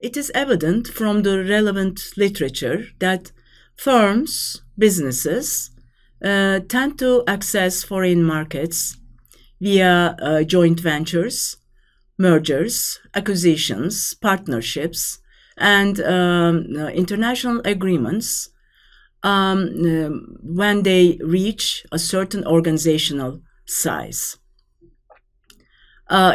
it is evident from the relevant literature that firms, businesses, tend to access foreign markets via joint ventures, mergers, acquisitions, partnerships, and international agreements when they reach a certain organizational size.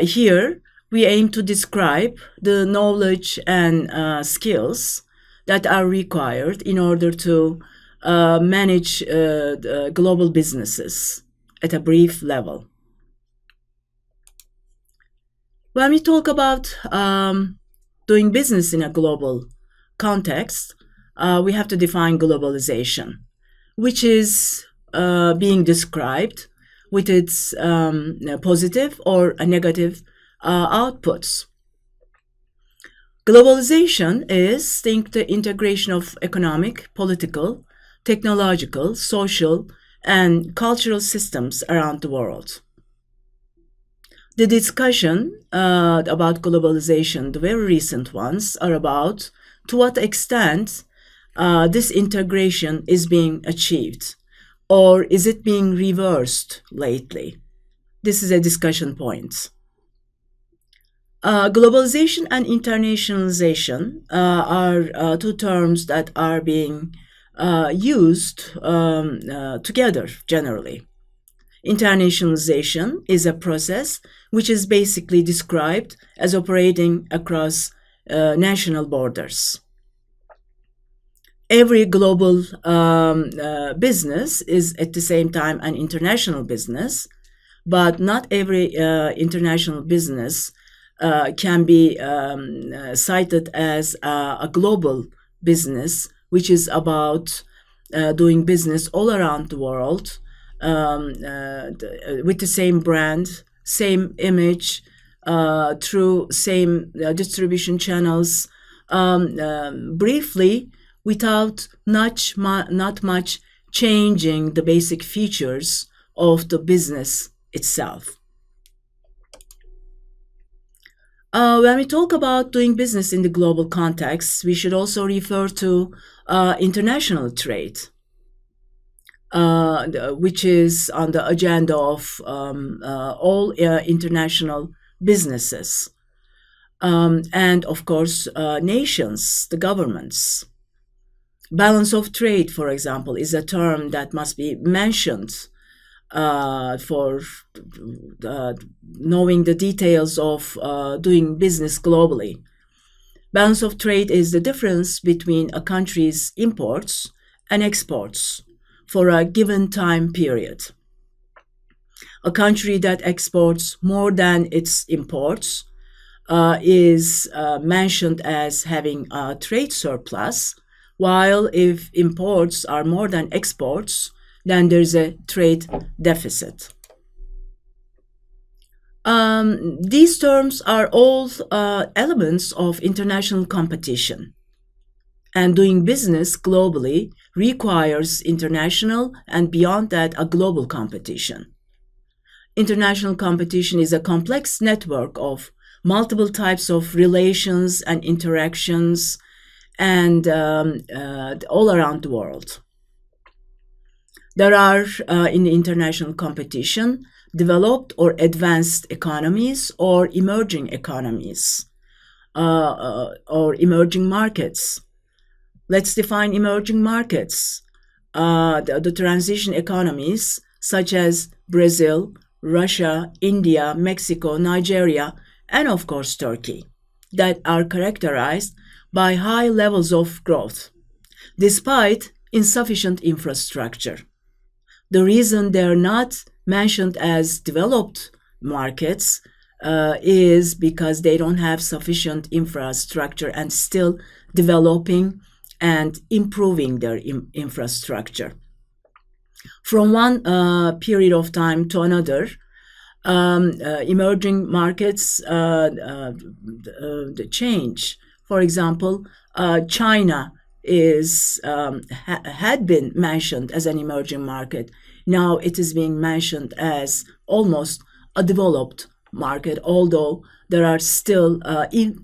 Here, we aim to describe the knowledge and skills that are required in order to manage global businesses at a brief level. When we talk about doing business in a global context, we have to define globalization, which is being described with its positive or negative outputs. Globalization is the integration of economic, political, technological, social, and cultural systems around the world. The discussion about globalization, the very recent ones, are about to what extent this integration is being achieved, or is it being reversed lately? This is a discussion point. Globalization and internationalization are two terms that are being used together generally. Internationalization is a process which is basically described as operating across national borders. Every global business is at the same time an international business, but not every international business can be cited as a global business, which is about doing business all around the world with the same brand, same image, through same distribution channels, briefly, without not much changing the basic features of the business itself. When we talk about doing business in the global context, we should also refer to international trade, which is on the agenda of all international businesses. And of course, nations, the governments. Balance of trade, for example, is a term that must be mentioned for knowing the details of doing business globally. Balance of trade is the difference between a country's imports and exports for a given time period. A country that exports more than its imports is mentioned as having a trade surplus, while if imports are more than exports, then there's a trade deficit. These terms are all elements of international competition. And doing business globally requires international and beyond that a global competition. International competition is a complex network of multiple types of relations and interactions and all around the world. There are, in international competition, developed or advanced economies or emerging economies or emerging markets. Let's define emerging markets. The transition economies such as Brazil, Russia, India, Mexico, Nigeria, and of course Turkey, that are characterized by high levels of growth, despite insufficient infrastructure. The reason they're not mentioned as developed markets is because they don't have sufficient infrastructure and still developing and improving their infrastructure. From one period of time to another, emerging markets change. For example, China had been mentioned as an emerging market. Now it is being mentioned as almost a developed market, although there are still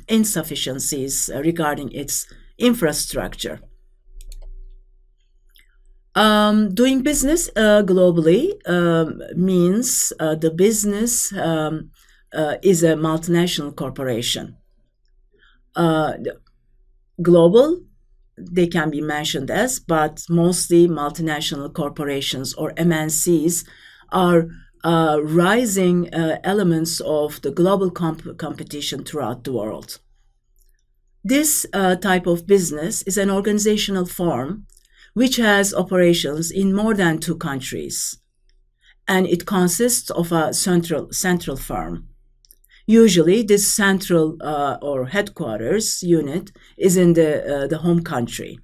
insufficiencies regarding its infrastructure. Doing business globally means the business is a multinational corporation. Global, they can be mentioned as, but mostly multinational corporations or MNCs are rising elements of the global competition throughout the world. This type of business is an organizational form which has operations in more than 2 countries, and it consists of a central firm. Usually, this central or headquarters unit is in the home country.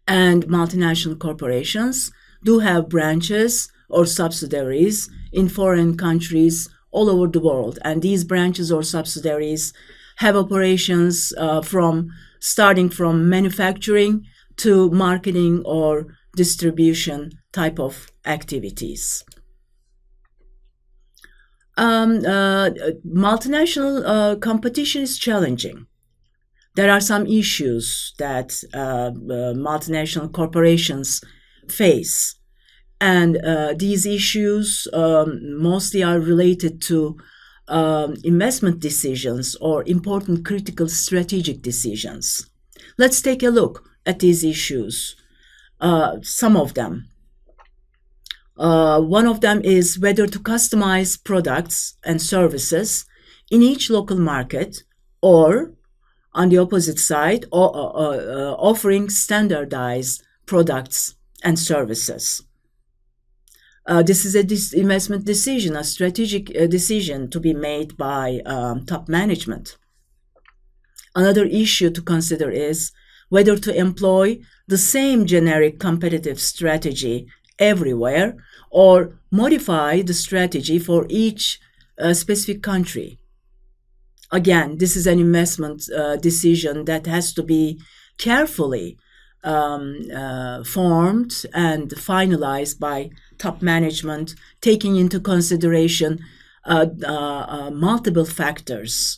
And multinational corporations do have branches or subsidiaries in foreign countries all over the world. And these branches or subsidiaries have operations starting from manufacturing to marketing or distribution type of activities. Multinational competition is challenging. There are some issues that multinational corporations face, and these issues mostly are related to investment decisions or important critical strategic decisions. Let's take a look at these issues, some of them. One of them is whether to customize products and services in each local market, or on the opposite side, offering standardized products and services. This is an investment decision, a strategic decision to be made by top management. Another issue to consider is whether to employ the same generic competitive strategy everywhere or modify the strategy for each specific country. Again, this is an investment decision that has to be carefully formed and finalized by top management, taking into consideration multiple factors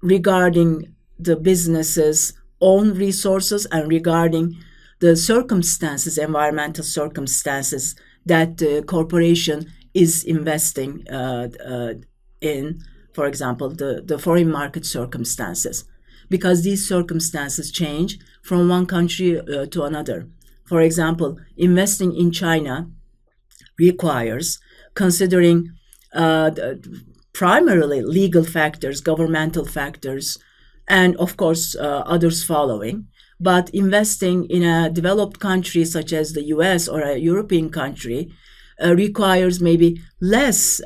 regarding the business's own resources and regarding the circumstances, environmental circumstances that the corporation is investing in, for example, the foreign market circumstances, because these circumstances change from one country to another. For example, investing in China requires considering primarily legal factors, governmental factors, and of course others following. But investing in a developed country such as the US or a European country requires maybe less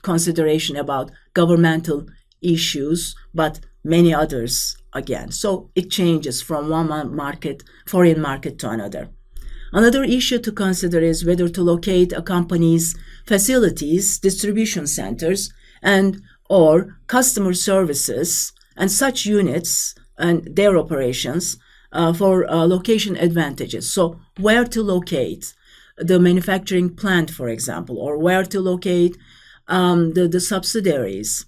consideration about governmental issues, but many others again. So it changes from one foreign market to another. Another issue to consider is whether to locate a company's facilities, distribution centers, and or customer services and such units and their operations for location advantages. So where to locate the manufacturing plant, for example, or where to locate the subsidiaries,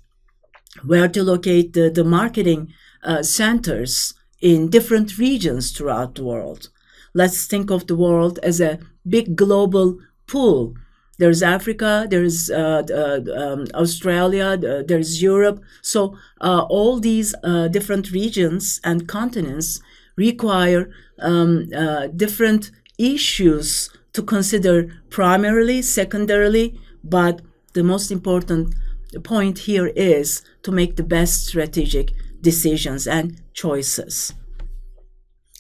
where to locate the marketing centers in different regions throughout the world. Let's think of the world as a big global pool. There's Africa, there's Australia, there's Europe. So all these different regions and continents require different issues to consider primarily, secondarily, but the most important point here is to make the best strategic decisions and choices.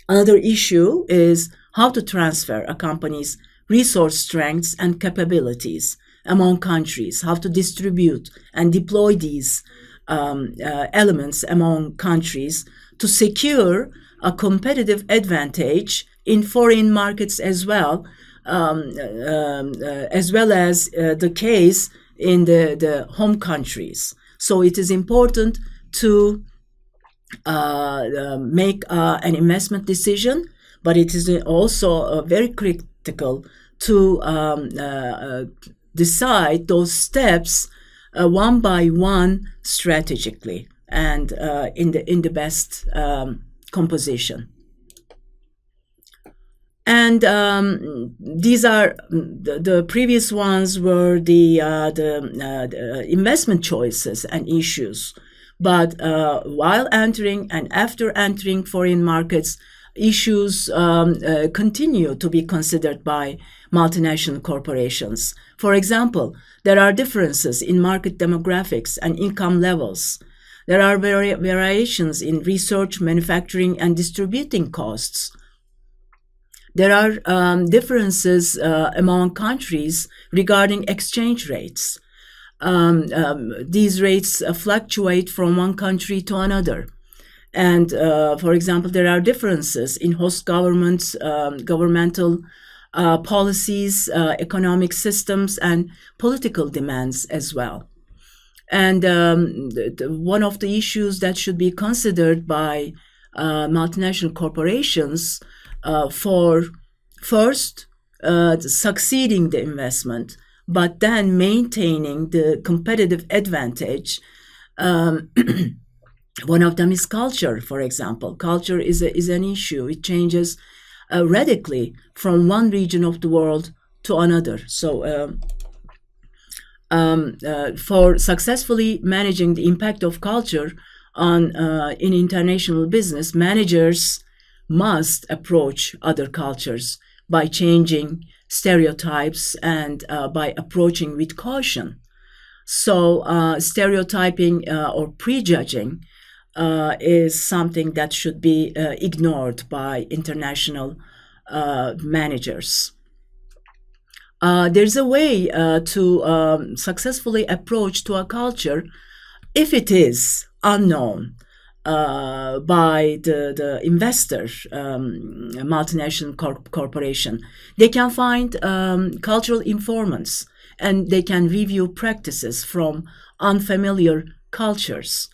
Another issue is how to transfer a company's resource strengths and capabilities among countries, how to distribute and deploy these elements among countries to secure a competitive advantage in foreign markets as well as the case in the home countries. So it is important to make an investment decision, but it is also very critical to decide those steps one by one strategically and in the best composition. And these are the previous ones were the investment choices and issues. But while entering and after entering foreign markets, issues continue to be considered by multinational corporations. For example, there are differences in market demographics and income levels. There are variations in research, manufacturing, and distributing costs. There are differences among countries regarding exchange rates. These rates fluctuate from one country to another. And, for example, there are differences in host governments, governmental policies, economic systems, and political demands as well. And one of the issues that should be considered by multinational corporations for first succeeding the investment, but then maintaining the competitive advantage. One of them is culture, for example. Culture is an issue. It changes radically from one region of the world to another. So for successfully managing the impact of culture on in international business, managers must approach other cultures by changing stereotypes and by approaching with caution. So stereotyping or prejudging is something that should be ignored by international managers. There's a way to successfully approach to a culture if it is unknown by the investor, multinational corporation. They can find cultural informants and they can review practices from unfamiliar cultures.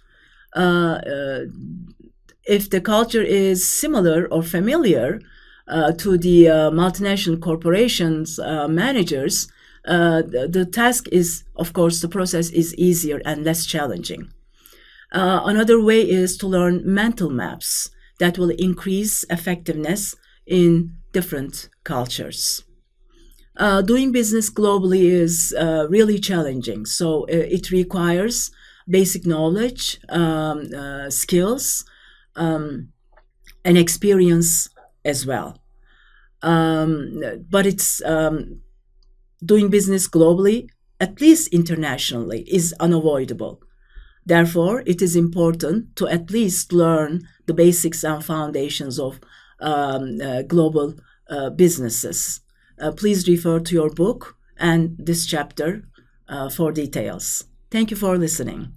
If the culture is similar or familiar to the multinational corporations managers, the task is, of course, the process is easier and less challenging. Another way is to learn mental maps that will increase effectiveness in different cultures. Doing business globally is really challenging, so it requires basic knowledge, skills, and experience as well. But it's doing business globally, at least internationally, is unavoidable. Therefore, it is important to at least learn the basics and foundations of global businesses. Please refer to your book and this chapter for details. Thank you for listening.